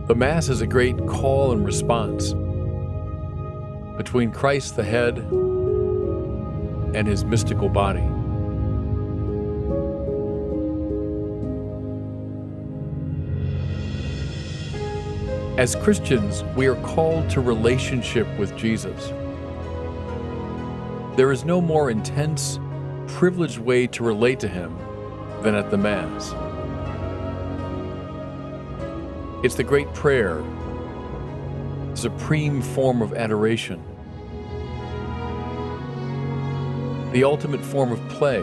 The Mass is a great call and response between Christ the head and his mystical body. As Christians, we are called to relationship with Jesus. There is no more intense, privileged way to relate to him than at the Mass. It's the great prayer, the supreme form of adoration, the ultimate form of play,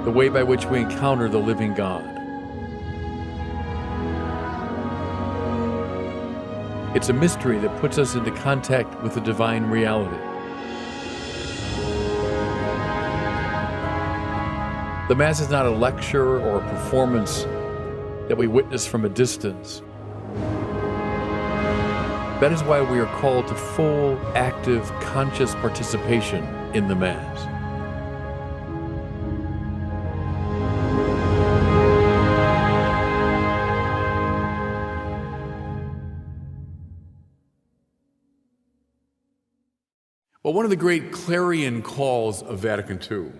the way by which we encounter the living God. It's a mystery that puts us into contact with the divine reality. The Mass is not a lecture or a performance that we witness from a distance. That is why we are called to full, active, conscious participation in the Mass. Well, one of the great clarion calls of Vatican II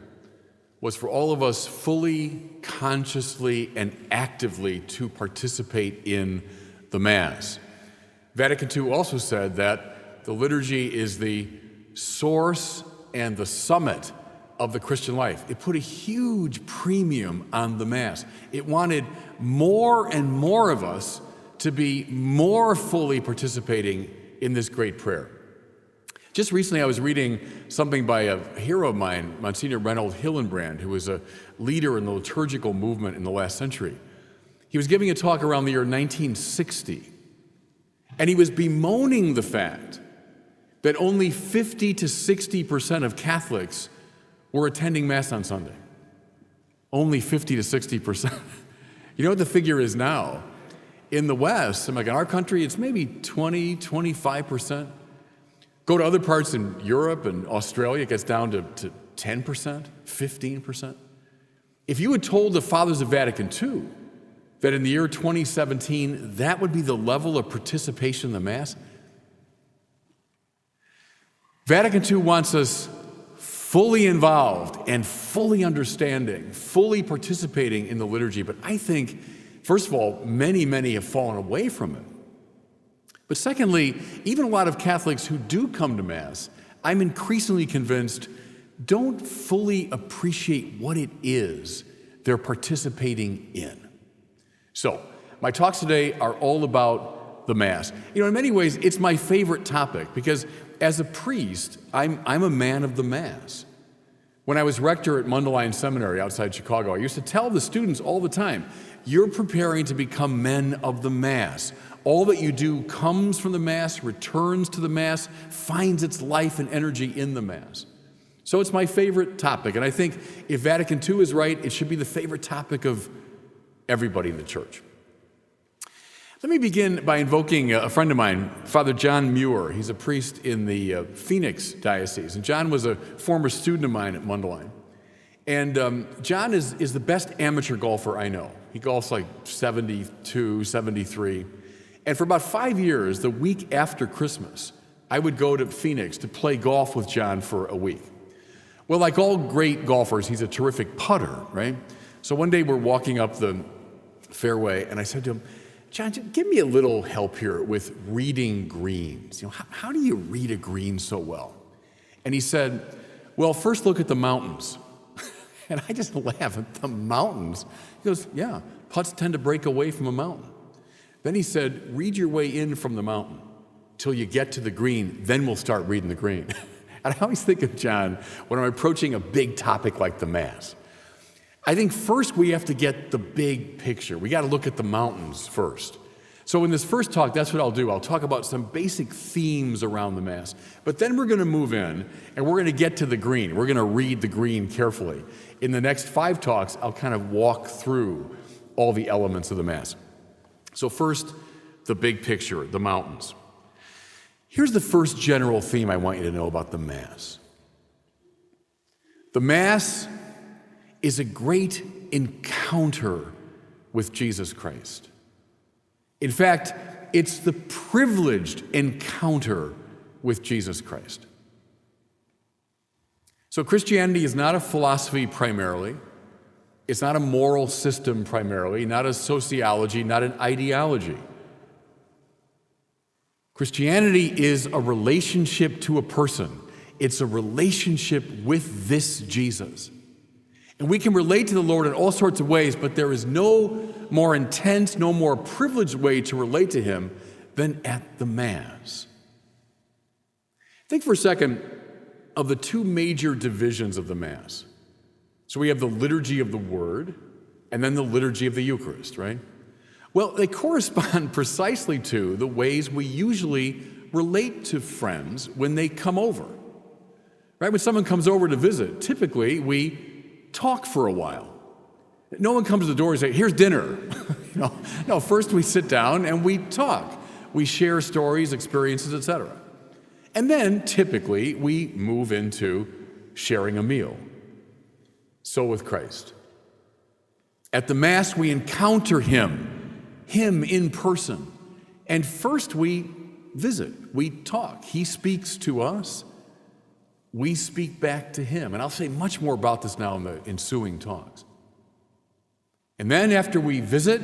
was for all of us fully, consciously, and actively to participate in the Mass. Vatican II also said that the liturgy is the source and the summit of the Christian life. It put a huge premium on the Mass. It wanted more and more of us to be more fully participating in this great prayer. Just recently, I was reading something by a hero of mine, Monsignor Reinhold Hillenbrand, who was a leader in the liturgical movement in the last century. He was giving a talk around the year 1960, and he was bemoaning the fact that only 50 to 60% of Catholics were attending Mass on Sunday. Only 50 to 60%. You know what the figure is now? In the West, in our country, it's maybe 20, 25%. Go to other parts in Europe and Australia, it gets down to 10%, 15%. If you had told the Fathers of Vatican II that in the year 2017, that would be the level of participation in the Mass, Vatican II wants us fully involved and fully understanding, fully participating in the liturgy. But I think, first of all, many have fallen away from it. But secondly, even a lot of Catholics who do come to Mass, I'm increasingly convinced, don't fully appreciate what it is they're participating in. So, my talks today are all about the Mass. In many ways, it's my favorite topic because as a priest, I'm a man of the Mass. When I was rector at Mundelein Seminary outside Chicago, I used to tell the students all the time, you're preparing to become men of the Mass. All that you do comes from the Mass, returns to the Mass, finds its life and energy in the Mass. So it's my favorite topic, and I think if Vatican II is right, it should be the favorite topic of everybody in the Church. Let me begin by invoking a friend of mine, Father John Muir. He's a priest in the Phoenix Diocese, and John was a former student of mine at Mundelein. And John is the best amateur golfer I know. He golfs like 72, 73. And for about 5 years, the week after Christmas, I would go to Phoenix to play golf with John for a week. Well, like all great golfers, he's a terrific putter, right? So one day we're walking up the fairway, and I said to him, John, give me a little help here with reading greens. How do you read a green so well? And he said, well, first look at the mountains. And I just laugh at the mountains. He goes, yeah, putts tend to break away from a mountain. Then he said, read your way in from the mountain till you get to the green, then we'll start reading the green. And I always think of John when I'm approaching a big topic like the Mass. I think first we have to get the big picture. We got to look at the mountains first. So in this first talk, that's what I'll do. I'll talk about some basic themes around the Mass. But then we're going to move in, and we're going to get to the green. We're going to read the green carefully. In the next 5 talks, I'll kind of walk through all the elements of the Mass. So first, the big picture, the mountains. Here's the first general theme I want you to know about the Mass. The Mass is a great encounter with Jesus Christ. In fact, it's the privileged encounter with Jesus Christ. So Christianity is not a philosophy primarily. It's not a moral system primarily, not a sociology, not an ideology. Christianity is a relationship to a person. It's a relationship with this Jesus. And we can relate to the Lord in all sorts of ways, but there is no more intense, no more privileged way to relate to him than at the Mass. Think for a second of the two major divisions of the Mass. So we have the liturgy of the Word and then the liturgy of the Eucharist, right? Well, they correspond precisely to the ways we usually relate to friends when they come over. Right? When someone comes over to visit, typically we talk for a while. No one comes to the door and says, here's dinner. No, first we sit down and we talk. We share stories, experiences, etc. And then typically we move into sharing a meal. So with Christ. At the Mass, we encounter him in person. And first we visit, we talk. He speaks to us. We speak back to him. And I'll say much more about this now in the ensuing talks. And then after we visit,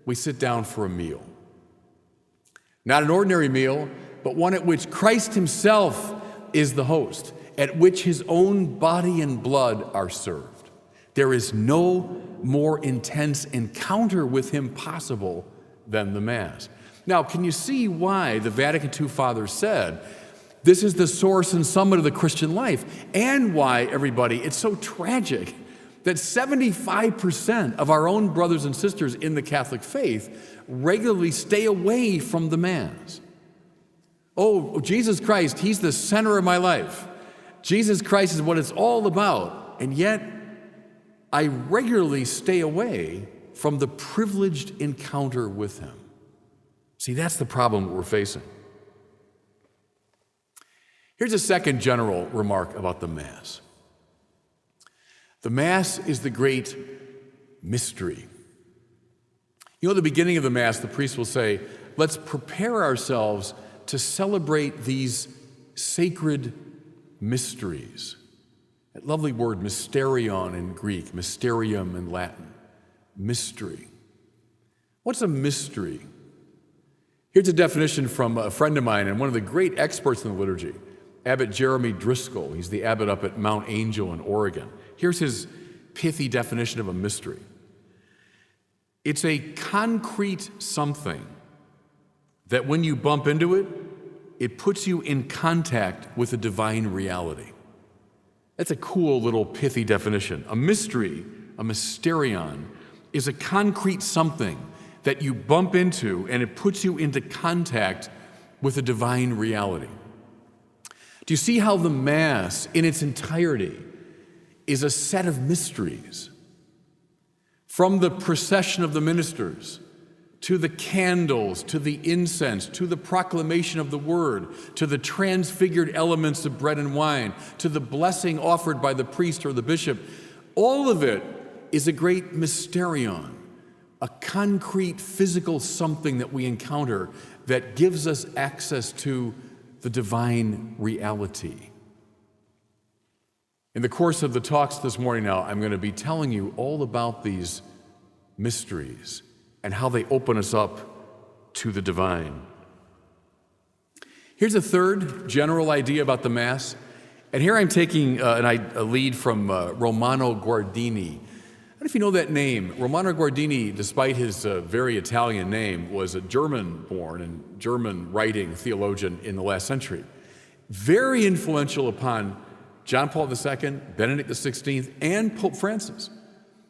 we sit down for a meal. Not an ordinary meal, but one at which Christ himself is the host, at which his own body and blood are served. There is no more intense encounter with him possible than the Mass. Now, can you see why the Vatican II Fathers said this is the source and summit of the Christian life, and why, everybody, it's so tragic that 75% of our own brothers and sisters in the Catholic faith regularly stay away from the Mass. Oh, Jesus Christ, he's the center of my life. Jesus Christ is what it's all about. And yet, I regularly stay away from the privileged encounter with him. See, that's the problem we're facing. Here's a second general remark about the Mass. The Mass is the great mystery. You know, at the beginning of the Mass, the priest will say, let's prepare ourselves to celebrate these sacred mysteries. That lovely word, mysterion in Greek, mysterium in Latin, mystery. What's a mystery? Here's a definition from a friend of mine and one of the great experts in the liturgy, Abbot Jeremy Driscoll. He's the abbot up at Mount Angel in Oregon. Here's his pithy definition of a mystery. It's a concrete something that when you bump into it, it puts you in contact with a divine reality. That's a cool little pithy definition. A mystery, a mysterion, is a concrete something that you bump into and it puts you into contact with a divine reality. Do you see how the Mass in its entirety is a set of mysteries? From the procession of the ministers, to the candles, to the incense, to the proclamation of the word, to the transfigured elements of bread and wine, to the blessing offered by the priest or the bishop, all of it is a great mysterion, a concrete physical something that we encounter that gives us access to the divine reality. In the course of the talks this morning now, I'm going to be telling you all about these mysteries and how they open us up to the divine. Here's a third general idea about the Mass. And here I'm taking a lead from Romano Guardini. I don't know if you know that name. Romano Guardini, despite his very Italian name, was a German-born and German-writing theologian in the last century. Very influential upon John Paul II, Benedict XVI, and Pope Francis.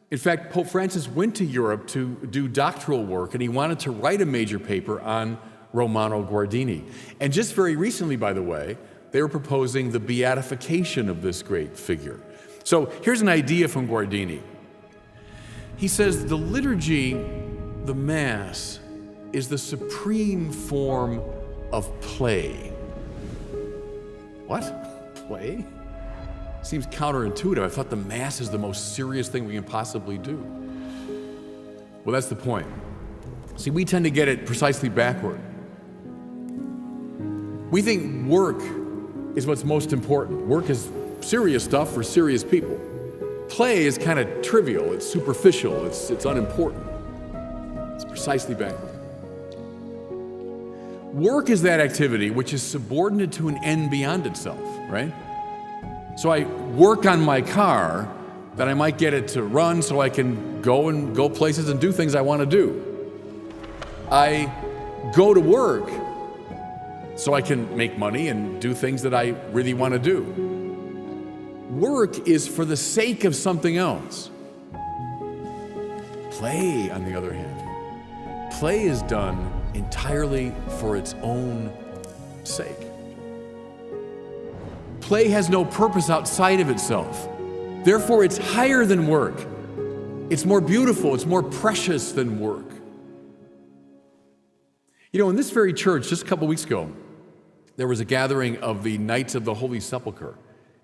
In fact, Pope Francis went to Europe to do doctoral work, and he wanted to write a major paper on Romano Guardini. And just very recently, by the way, they were proposing the beatification of this great figure. So here's an idea from Guardini. He says, the liturgy, the Mass, is the supreme form of play. What? Play? Seems counterintuitive. I thought the Mass is the most serious thing we can possibly do. Well, that's the point. See, we tend to get it precisely backward. We think work is what's most important. Work is serious stuff for serious people. Play is kind of trivial, it's superficial, it's unimportant. It's precisely backward. Work is that activity which is subordinate to an end beyond itself, right? So I work on my car that I might get it to run so I can go places and do things I want to do. I go to work so I can make money and do things that I really want to do. Work is for the sake of something else. Play, on the other hand, play is done entirely for its own sake. Play has no purpose outside of itself. Therefore, it's higher than work. It's more beautiful, it's more precious than work. You know, in this very church, just a couple weeks ago, there was a gathering of the Knights of the Holy Sepulchre.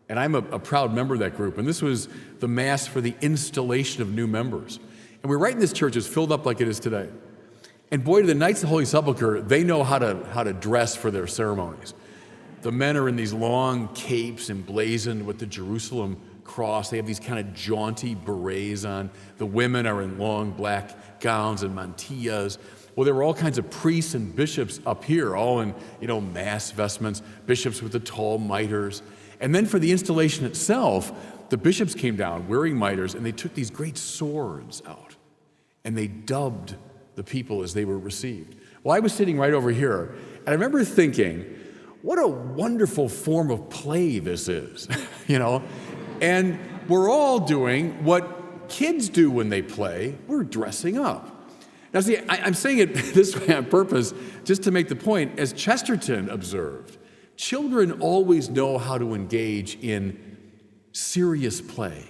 And I'm a proud member of that group. And this was the Mass for the installation of new members. And we're right in this church, it's filled up like it is today. And boy, the Knights of the Holy Sepulchre, they know how to dress for their ceremonies. The men are in these long capes emblazoned with the Jerusalem cross. They have these kind of jaunty berets on. The women are in long black gowns and mantillas. Well, there were all kinds of priests and bishops up here, all in, mass vestments, bishops with the tall mitres. And then for the installation itself, the bishops came down wearing mitres, and they took these great swords out, and they dubbed the people as they were received. Well, I was sitting right over here, and I remember thinking, what a wonderful form of play this is, And we're all doing what kids do when they play. We're dressing up. Now, see, I'm saying it this way on purpose, just to make the point. As Chesterton observed, children always know how to engage in serious play.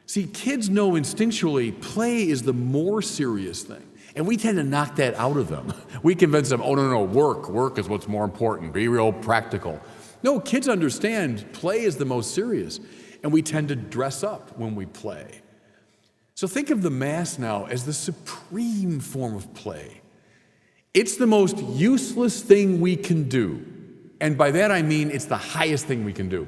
See, kids know instinctually play is the more serious thing. And we tend to knock that out of them. We convince them, oh, no, work is what's more important. Be real practical. No, kids understand play is the most serious. And we tend to dress up when we play. So think of the Mass now as the supreme form of play. It's the most useless thing we can do. And by that I mean it's the highest thing we can do.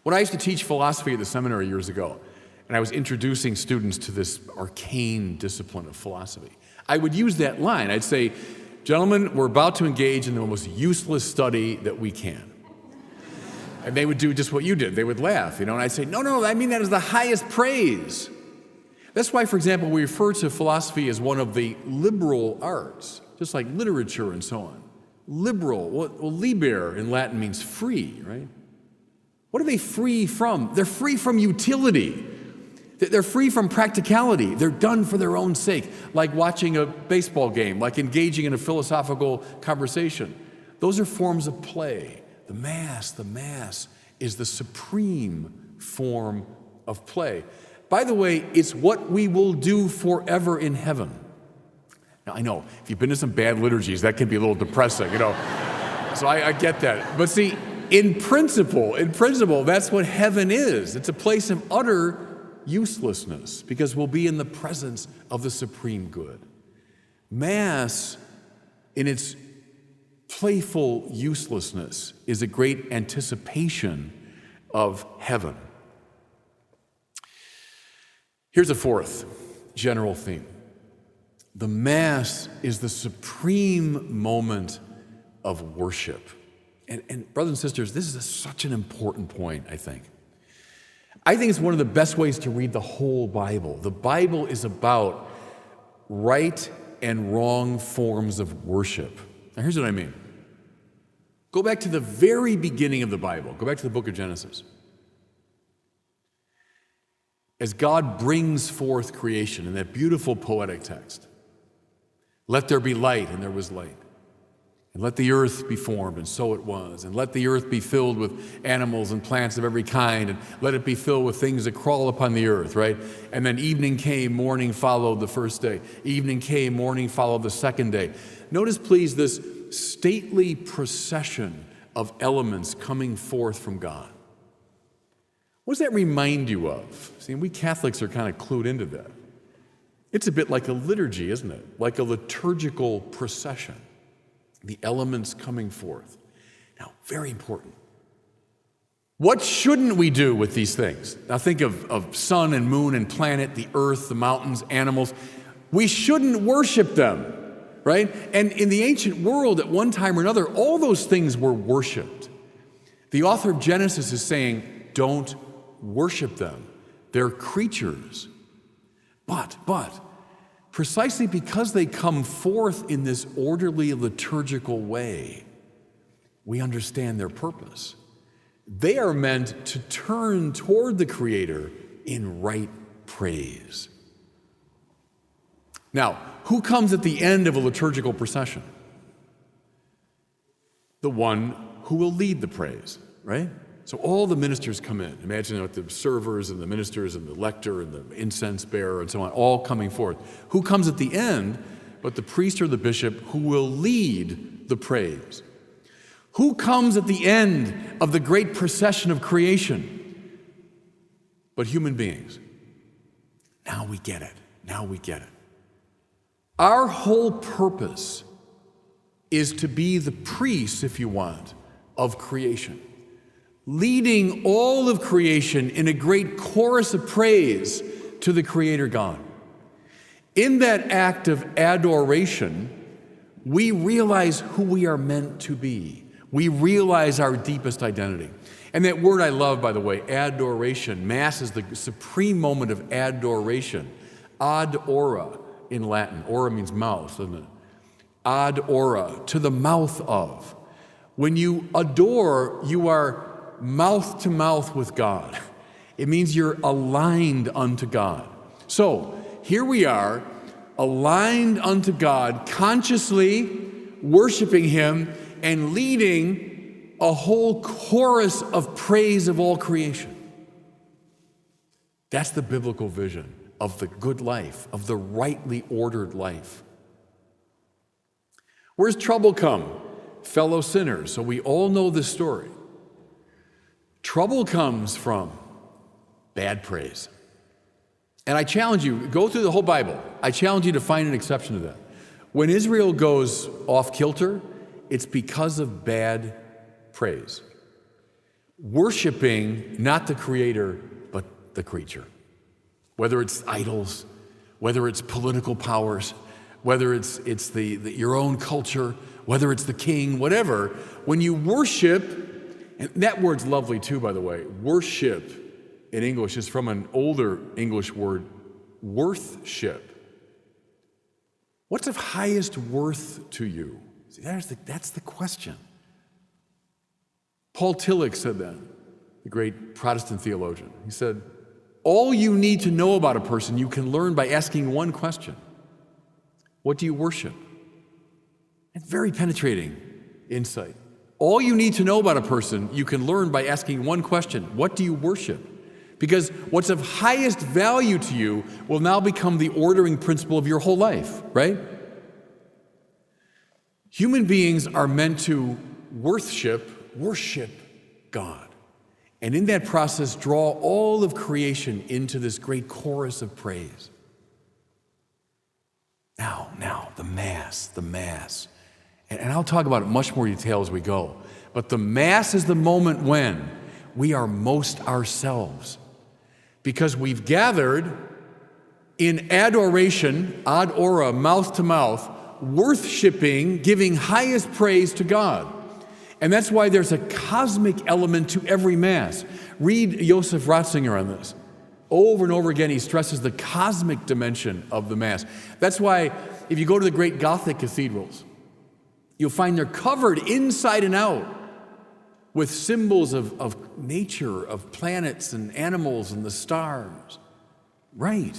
When I used to teach philosophy at the seminary years ago, and I was introducing students to this arcane discipline of philosophy, I would use that line. I'd say, gentlemen, we're about to engage in the most useless study that we can. And they would do just what you did. They would laugh, and I'd say, no, I mean that is the highest praise. That's why, for example, we refer to philosophy as one of the liberal arts, just like literature and so on. Liberal, well, liber in Latin means free, right? What are they free from? They're free from utility. They're free from practicality. They're done for their own sake, like watching a baseball game, like engaging in a philosophical conversation. Those are forms of play. The Mass is the supreme form of play. By the way, it's what we will do forever in heaven. Now, I know, if you've been to some bad liturgies, that can be a little depressing, So I get that. But see, in principle, that's what heaven is. It's a place of utter uselessness because we'll be in the presence of the supreme good. Mass, in its playful uselessness, is a great anticipation of heaven. Here's a fourth general theme. The Mass is the supreme moment of worship. And brothers and sisters, this is such an important point, I think. I think it's one of the best ways to read the whole Bible. The Bible is about right and wrong forms of worship. Now, here's what I mean. Go back to the very beginning of the Bible. Go back to the book of Genesis. As God brings forth creation in that beautiful poetic text, let there be light, and there was light. And let the earth be formed, and so it was. And let the earth be filled with animals and plants of every kind, and let it be filled with things that crawl upon the earth, right? And then evening came, morning followed the first day. Evening came, morning followed the second day. Notice, please, this stately procession of elements coming forth from God. What does that remind you of? See, we Catholics are kind of clued into that. It's a bit like a liturgy, isn't it? Like a liturgical procession, the elements coming forth. Now, very important. What shouldn't we do with these things? Now think of sun and moon and planet, the earth, the mountains, animals. We shouldn't worship them, right? And in the ancient world, at one time or another, all those things were worshiped. The author of Genesis is saying, don't worship them. They're creatures. But, precisely because they come forth in this orderly liturgical way, we understand their purpose. They are meant to turn toward the Creator in right praise. Now, who comes at the end of a liturgical procession? The one who will lead the praise, right? So all the ministers come in. Imagine with the servers and the ministers and the lector and the incense bearer and so on, all coming forth. Who comes at the end but the priest or the bishop who will lead the praise? Who comes at the end of the great procession of creation but human beings? Now we get it. Now we get it. Our whole purpose is to be the priests, if you want, of creation, leading all of creation in a great chorus of praise to the Creator God. In that act of adoration, we realize who we are meant to be. We realize our deepest identity. And that word I love, by the way, adoration. Mass is the supreme moment of adoration. Ad ora in Latin. Ora means mouth, doesn't it? Ad ora, to the mouth of. When you adore, you are mouth to mouth with God. It means you're aligned unto God. So here we are, aligned unto God, consciously worshiping Him and leading a whole chorus of praise of all creation. That's the biblical vision of the good life, of the rightly ordered life. Where's trouble come? Fellow sinners. So we all know this story. Trouble comes from bad praise. And I challenge you, go through the whole Bible. I challenge you to find an exception to that. When Israel goes off kilter, it's because of bad praise. Worshiping not the Creator, but the creature. Whether it's idols, whether it's political powers, whether it's your own culture, whether it's the king, whatever. When you worship, and that word's lovely too, by the way. Worship in English is from an older English word, worthship. What's of highest worth to you? See, that's the question. Paul Tillich said that, the great Protestant theologian. He said, all you need to know about a person you can learn by asking one question. What do you worship? And very penetrating insight. All you need to know about a person you can learn by asking one question. What do you worship? Because what's of highest value to you will now become the ordering principle of your whole life, right? Human beings are meant to worship God. And in that process, draw all of creation into this great chorus of praise. Now, the Mass. And I'll talk about it in much more detail as we go. But the Mass is the moment when we are most ourselves. Because we've gathered in adoration, ad ora, mouth to mouth, worshiping, giving highest praise to God. And that's why there's a cosmic element to every Mass. Read Joseph Ratzinger on this. Over and over again, he stresses the cosmic dimension of the Mass. That's why if you go to the great Gothic cathedrals, you'll find they're covered inside and out with symbols of nature, of planets and animals and the stars. Right.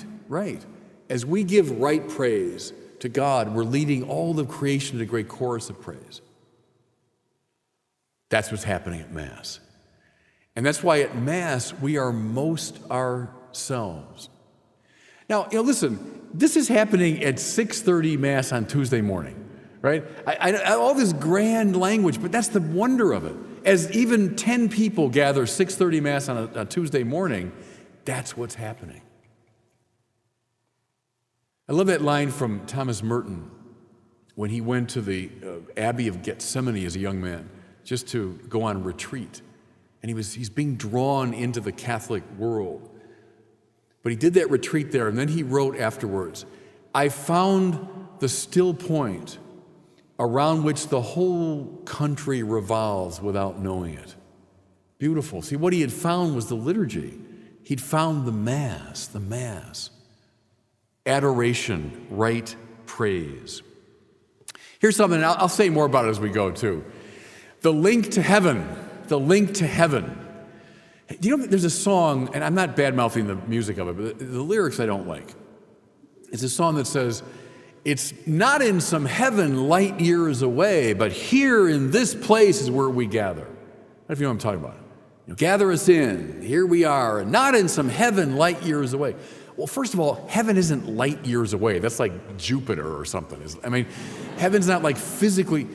As we give right praise to God, we're leading all of creation to a great chorus of praise. That's what's happening at Mass. And that's why at Mass, we are most ourselves. Now, listen, this is happening at 6:30 Mass on Tuesday morning, right? All this grand language, but that's the wonder of it. As even 10 people gather 6:30 Mass on a Tuesday morning, that's what's happening. I love that line from Thomas Merton when he went to the Abbey of Gethsemane as a young man, just to go on retreat. And he's being drawn into the Catholic world. But he did that retreat there, and then he wrote afterwards, "I found the still point around which the whole country revolves without knowing it." Beautiful. See, what he had found was the liturgy. He'd found the Mass. Adoration, right praise. Here's something, and I'll say more about it as we go, too. The link to heaven. Do you know there's a song, and I'm not bad-mouthing the music of it, but the lyrics I don't like. It's a song that says, "It's not in some heaven light years away, but here in this place is where we gather." I don't know if you know what I'm talking about. Gather us in, here we are, and not in some heaven light years away. Well, first of all, heaven isn't light years away. That's like Jupiter or something. Heaven's not like physically.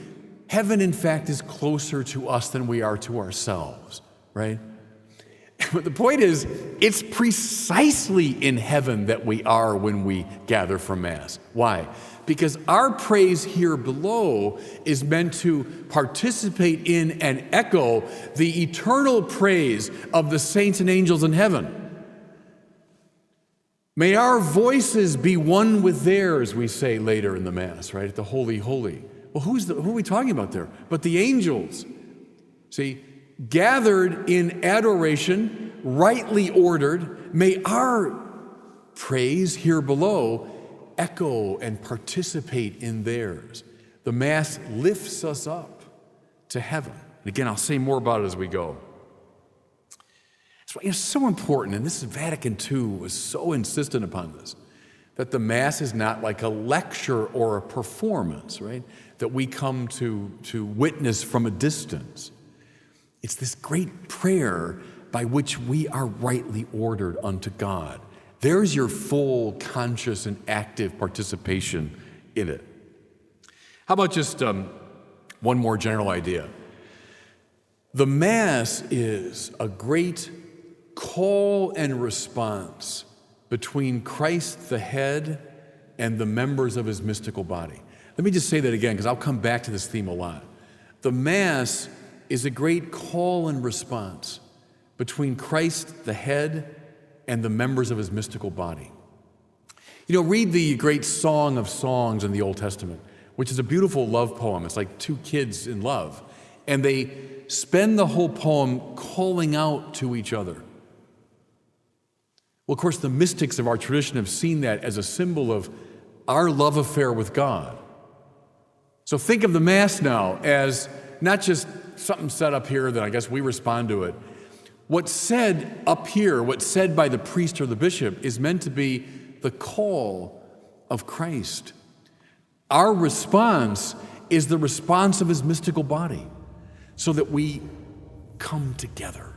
Heaven, in fact, is closer to us than we are to ourselves, right? But the point is, it's precisely in heaven that we are when we gather for Mass. Why? Because our praise here below is meant to participate in and echo the eternal praise of the saints and angels in heaven. May our voices be one with theirs, we say later in the Mass, right? At the Holy, Holy. Well, who are we talking about there? But the angels. See, gathered in adoration, rightly ordered, may our praise here below echo and participate in theirs. The Mass lifts us up to heaven. And again, I'll say more about it as we go. It's so important, and this is Vatican II was so insistent upon this, that the Mass is not like a lecture or a performance, right? That we come to witness from a distance. It's this great prayer by which we are rightly ordered unto God. There's your full, conscious, and active participation in it. How about just one more general idea? The Mass is a great call and response between Christ the head and the members of his mystical body. Let me just say that again, because I'll come back to this theme a lot. The Mass is a great call and response between Christ the head and the members of his mystical body. Read the great Song of Songs in the Old Testament, which is a beautiful love poem. It's like two kids in love. And they spend the whole poem calling out to each other. Well, of course, the mystics of our tradition have seen that as a symbol of our love affair with God. So think of the Mass now as not just something set up here that I guess we respond to it. What's said up here, what's said by the priest or the bishop, is meant to be the call of Christ. Our response is the response of his mystical body, so that we come together.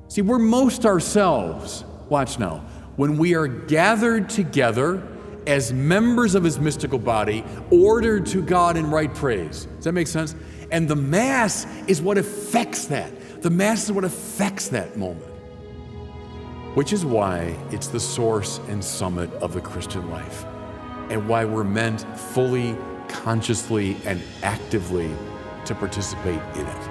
See, we're most ourselves, watch now, when we are gathered together as members of his mystical body, ordered to God in right praise. Does that make sense? And the Mass is what affects that. The Mass is what affects that moment, which is why it's the source and summit of the Christian life, and why we're meant fully, consciously, and actively to participate in it.